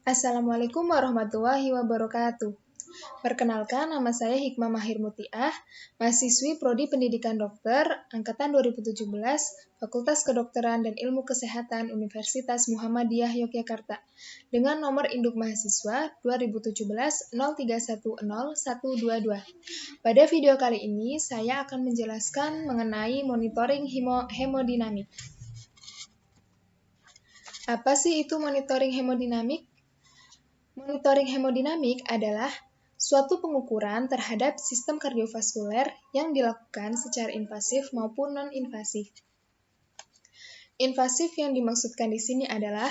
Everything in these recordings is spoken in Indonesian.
Assalamualaikum warahmatullahi wabarakatuh. Perkenalkan, nama saya Hikmah Mahir Mutiah, mahasiswi Prodi Pendidikan Dokter, Angkatan 2017, Fakultas Kedokteran dan Ilmu Kesehatan Universitas Muhammadiyah Yogyakarta, dengan nomor induk mahasiswa 2017-0310-122. Pada video kali ini, saya akan menjelaskan mengenai monitoring hemodinamik. Apa sih itu monitoring hemodinamik? Monitoring hemodinamik adalah suatu pengukuran terhadap sistem kardiovaskuler yang dilakukan secara invasif maupun non-invasif. Invasif yang dimaksudkan di sini adalah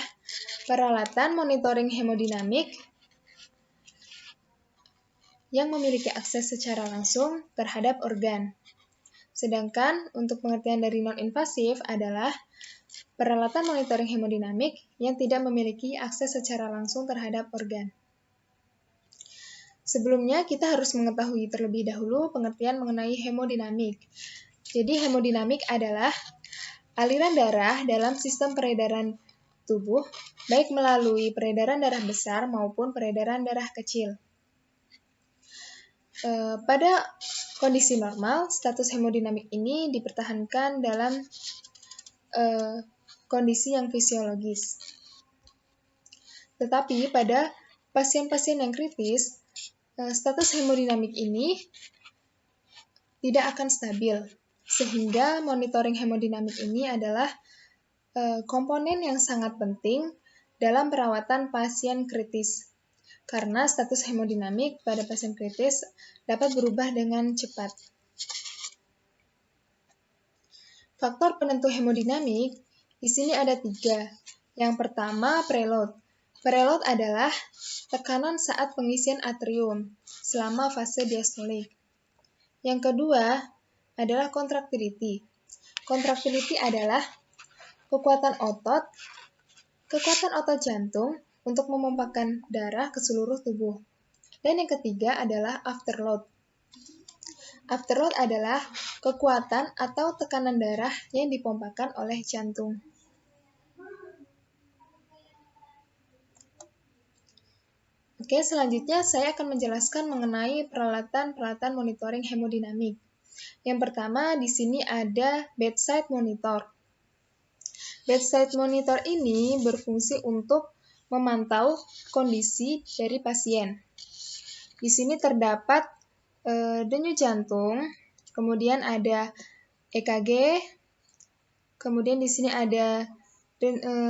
peralatan monitoring hemodinamik yang memiliki akses secara langsung terhadap organ. Sedangkan untuk pengertian dari non-invasif adalah peralatan monitoring hemodinamik yang tidak memiliki akses secara langsung terhadap organ. Sebelumnya, kita harus mengetahui terlebih dahulu pengertian mengenai hemodinamik. Jadi, hemodinamik adalah aliran darah dalam sistem peredaran tubuh, baik melalui peredaran darah besar maupun peredaran darah kecil. Pada kondisi normal, status hemodinamik ini dipertahankan dalam kondisi yang fisiologis. Tetapi pada pasien-pasien yang kritis, status hemodinamik ini tidak akan stabil, sehingga monitoring hemodinamik ini adalah komponen yang sangat penting dalam perawatan pasien kritis. Karena status hemodinamik pada pasien kritis dapat berubah dengan cepat. Faktor penentu hemodinamik di sini ada 3. Yang pertama, preload. Preload adalah tekanan saat pengisian atrium selama fase diastolik. Yang kedua adalah contractility. Contractility adalah kekuatan otot jantung untuk memompahkan darah ke seluruh tubuh. Dan yang ketiga adalah afterload. Afterload adalah kekuatan atau tekanan darah yang dipompakan oleh jantung. Oke, selanjutnya saya akan menjelaskan mengenai peralatan monitoring hemodinamik. Yang pertama, di sini ada bedside monitor. Bedside monitor ini berfungsi untuk memantau kondisi dari pasien. Di sini terdapat denyut jantung, kemudian ada EKG, kemudian di sini ada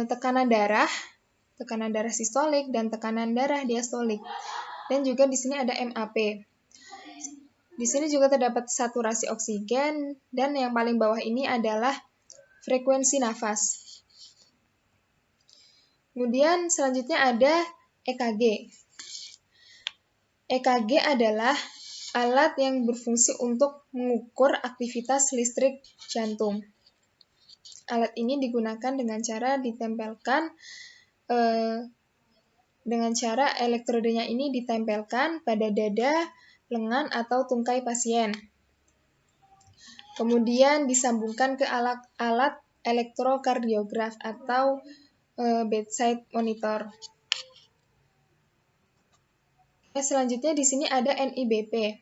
tekanan darah sistolik dan tekanan darah diastolik. Dan juga di sini ada MAP. Di sini juga terdapat saturasi oksigen dan yang paling bawah ini adalah frekuensi nafas. Kemudian selanjutnya ada EKG. EKG adalah alat yang berfungsi untuk mengukur aktivitas listrik jantung. Alat ini digunakan dengan cara ditempelkan dengan cara elektrodenya ini ditempelkan pada dada, lengan, atau tungkai pasien. Kemudian disambungkan ke alat elektrokardiograf atau bedside monitor. Selanjutnya di sini ada NIBP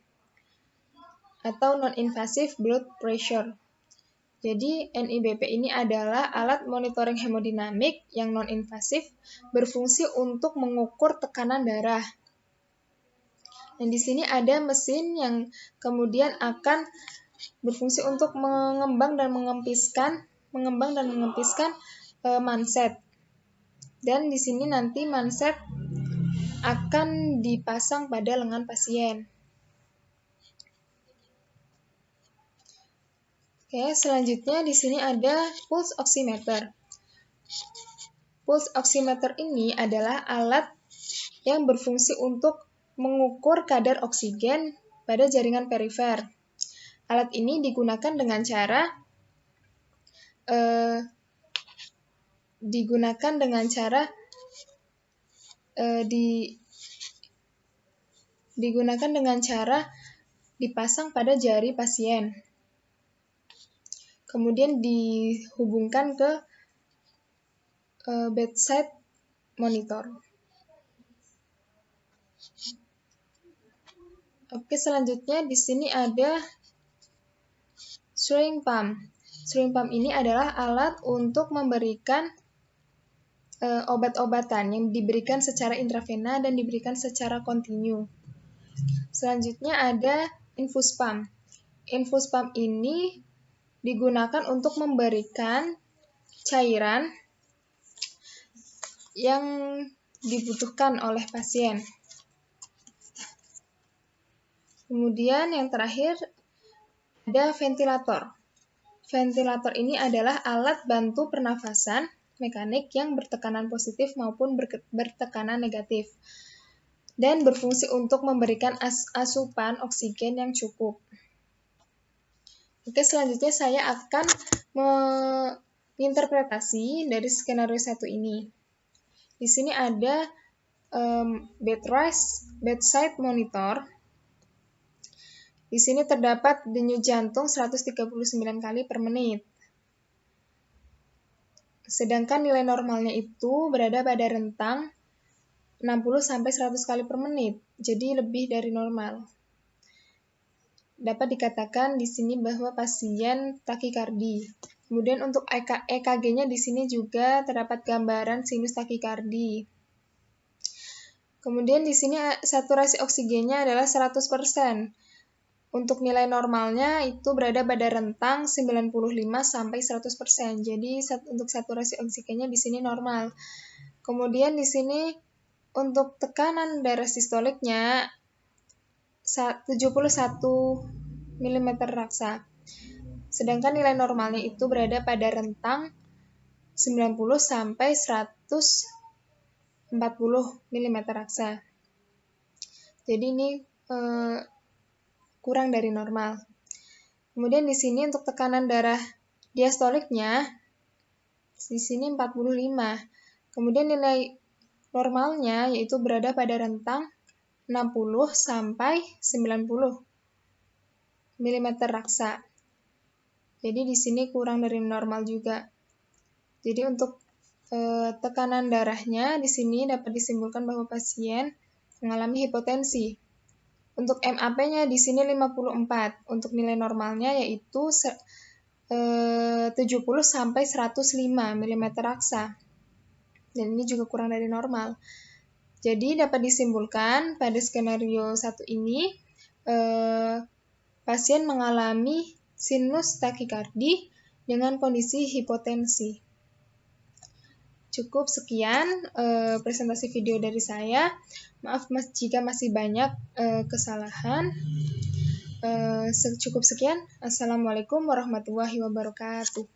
atau non-invasive blood pressure. Jadi, NIBP ini adalah alat monitoring hemodinamik yang non-invasif berfungsi untuk mengukur tekanan darah. Dan di sini ada mesin yang kemudian akan berfungsi untuk mengembang dan mengempiskan manset. Dan di sini nanti manset akan dipasang pada lengan pasien. Oke, selanjutnya di sini ada pulse oximeter. Pulse oximeter ini adalah alat yang berfungsi untuk mengukur kadar oksigen pada jaringan perifer. Alat ini digunakan dengan cara dipasang pada jari pasien. Kemudian dihubungkan ke bedside monitor. Oke, selanjutnya di sini ada syringe pump. Syringe pump ini adalah alat untuk memberikan obat-obatan yang diberikan secara intravena dan diberikan secara kontinu. Selanjutnya ada infus pump. Infus pump ini digunakan untuk memberikan cairan yang dibutuhkan oleh pasien. Kemudian yang terakhir ada ventilator. Ventilator ini adalah alat bantu pernafasan mekanik yang bertekanan positif maupun bertekanan negatif dan berfungsi untuk memberikan asupan oksigen yang cukup. Oke, selanjutnya saya akan menginterpretasi dari skenario 1 ini. Di sini ada bedside monitor. Di sini terdapat denyut jantung 139 kali per menit. Sedangkan nilai normalnya itu berada pada rentang 60-100 kali per menit, jadi lebih dari normal. Dapat dikatakan di sini bahwa pasien takikardi. Kemudian untuk EKG-nya di sini juga terdapat gambaran sinus takikardi. Kemudian di sini saturasi oksigennya adalah 100%. Untuk nilai normalnya itu berada pada rentang 95-100%. Jadi untuk saturasi oksigennya di sini normal. Kemudian di sini untuk tekanan darah sistoliknya 71 mm raksa. Sedangkan nilai normalnya itu berada pada rentang 90-140 mm raksa. Jadi ini kurang dari normal. Kemudian di sini untuk tekanan darah diastoliknya di sini 45. Kemudian nilai normalnya yaitu berada pada rentang 60-90 mm raksa. Jadi di sini kurang dari normal juga. Jadi untuk tekanan darahnya di sini dapat disimpulkan bahwa pasien mengalami hipotensi. Untuk MAP-nya di sini 54. Untuk nilai normalnya yaitu 70-105 mm raksa. Dan ini juga kurang dari normal. Jadi dapat disimpulkan pada skenario 1 ini pasien mengalami sinus takikardi dengan kondisi hipotensi. Cukup sekian presentasi video dari saya. Maaf jika masih banyak kesalahan. Cukup sekian. Assalamualaikum warahmatullahi wabarakatuh.